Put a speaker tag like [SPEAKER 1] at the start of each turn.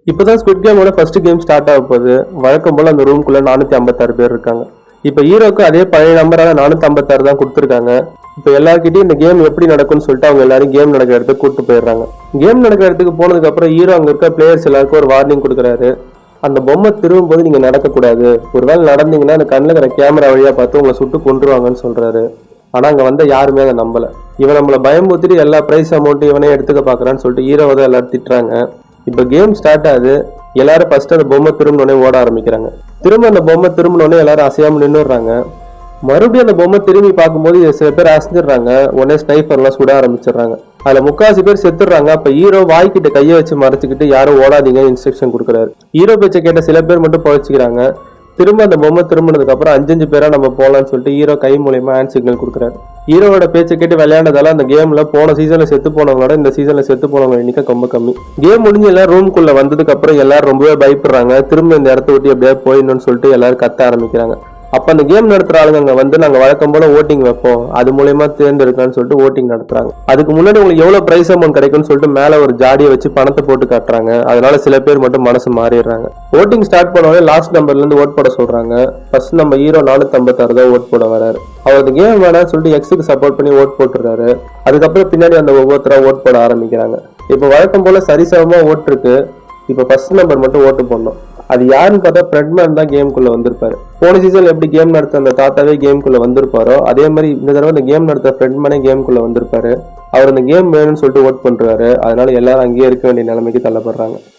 [SPEAKER 1] இப்பதான் ஸ்குவிட் கேமோட first game start ஆக போகுது. வழக்கம் போல அந்த ரூம்குள்ள 456 பேர் இருக்காங்க. இப்ப ஹீரோக்கு அதே பழைய நம்பரான 456 தான் கொடுத்துருக்காங்க. இப்ப எல்லார்கிட்டயும் இந்த கேம் எப்படி நடக்கும்னு சொல்லிட்டு அவங்க எல்லாரும் கேம் நடக்கிற இடத்துக்கு கூட்டு போயிடுறாங்க. கேம் நடக்கிற இடத்துக்கு போனதுக்கு அப்புறம் ஹீரோ அங்க இருக்க பிளேயர்ஸ் எல்லாருக்கும் ஒரு வார்னிங் கொடுக்குறாரு. அந்த பொம்மை திரும்பும் போது நீங்க நடக்கக்கூடாது, ஒருவேளை நடந்தீங்கன்னா அந்த கண்ணில் இருக்கிற கேமரா வழியா பார்த்து உங்களை சுட்டு கொண்டுருவாங்கன்னு சொல்றாரு. ஆனா அங்க வந்த யாருமே அதை நம்பல. இவன் நம்மள பயம்பூத்திட்டு எல்லா பிரைஸ் அமௌண்ட்டும் இவனே எடுத்துக்க பாக்குறான்னு சொல்லிட்டு ஹீரோவை தான் எல்லாரும் திட்டுறாங்க. இப்ப கேம் ஸ்டார்ட் ஆகுது. எல்லாரும் ஃபர்ஸ்ட் அந்த பொம்மை திரும்பினோடனே ஓட ஆரம்பிக்கிறாங்க. திரும்ப அந்த பொம்மை திரும்பினோடனே எல்லாரும் அசையாம நின்னுடுறாங்க. மறுபடியும் அந்த பொம்மை திரும்பி பார்க்கும்போது சில பேர் அசைஞ்சிடுறாங்க. உடனே ஸ்னைப்பர்லாம் சுட ஆரம்பிச்சிடுறாங்க. அதுல 3/4 பேர் செத்துடுறாங்க. அப்ப ஹீரோ வாய்க்கிட்ட கையை வச்சு மறைச்சுக்கிட்டு யாரும் ஓடாதீங்க இன்ஸ்ட்ரக்ஷன் கொடுக்குறாரு. ஹீரோ பேச்சை கேட்ட சில பேர் மட்டும் பழச்சிக்கிறாங்க. திரும்ப அந்த பொம்மை திரும்பினதுக்கு அப்புறம் 5 பேரா நம்ம போலான்னு சொல்லிட்டு ஹீரோ கை மூலியமா ஹேண்ட் சிக்னல் கொடுக்குறாரு. ஹீரோவோட பேச்சை கேட்டு விளையாண்டதால அந்த கேம்ல போன சீசன்ல செத்து போனவங்களோட இந்த சீசன்ல செத்து போனவங்க எண்ணிக்கை ரொம்ப கம்மி. கேம் முடிஞ்சு எல்லாரும் ரூம்குள்ள வந்ததுக்கு அப்புறம் எல்லாரும் ரொம்பவே பயப்படுறாங்க. திரும்ப இந்த இடத்த விட்டு எப்படியா போயிடணும்னு சொல்லிட்டு எல்லாரும் கத்த ஆரம்பிக்கிறாங்க. அப்ப அந்த கேம் நடத்துற ஆளுங்க அங்க வந்து நாங்க வழக்கம் போல ஓட்டிங் வைப்போம், அது மூலயமா தேர்ந்தெடுக்கலாம்னு சொல்லிட்டு ஓட்டிங் நடத்துறாங்க. அதுக்கு முன்னாடி உங்களுக்கு எவ்வளவு பிரைஸ் அமௌண்ட் கிடைக்கும்னு சொல்லிட்டு மேல ஒரு ஜாடியை வச்சு பணத்தை போட்டு காட்டுறாங்க. அதனால சில பேர் மட்டும் மனசு மாறிடுறாங்க. ஓட்டிங் ஸ்டார்ட் பண்ணோடனே லாஸ்ட் நம்பர்ல இருந்து ஓட் போட சொல்றாங்க. ஃபர்ஸ்ட் நம்ம ஹீரோ 456 தான் ஓட் போட வராரு. அவர் அந்த கேம் வேணாம்னு சொல்லிட்டு எக்ஸுக்கு சப்போர்ட் பண்ணி ஓட் போட்டுறாரு. அதுக்கப்புறம் பின்னாடி அந்த ஒவ்வொருத்தரா ஓட் போட ஆரம்பிக்கிறாங்க. இப்ப வழக்கம் போல சரிசமமா ஓட்டு இருக்கு. இப்ப ஃபர்ஸ்ட் நம்பர் மட்டும் ஓட்டு போடணும். அது யாருன்னு பார்த்தா ஃப்ரெட்மேன் தான் கேமுக்குள்ள வந்திருப்பாரு. போன சீசன்ல எப்படி கேம் நடத்த அந்த தாத்தாவே கேமுக்குள்ள வந்திருப்பாரோ அதே மாதிரி இந்த தடவை இந்த கேம் நடத்த ஃப்ரெட்மேனே கேமுக்குள்ள வந்திருப்பாரு. அவர் அந்த கேம் வேணும்னு சொல்லிட்டு ஓட் பண்றாரு. அதனால எல்லாரும் அங்கேயே இருக்க வேண்டிய நிலைமைக்கு தள்ளப்படுறாங்க.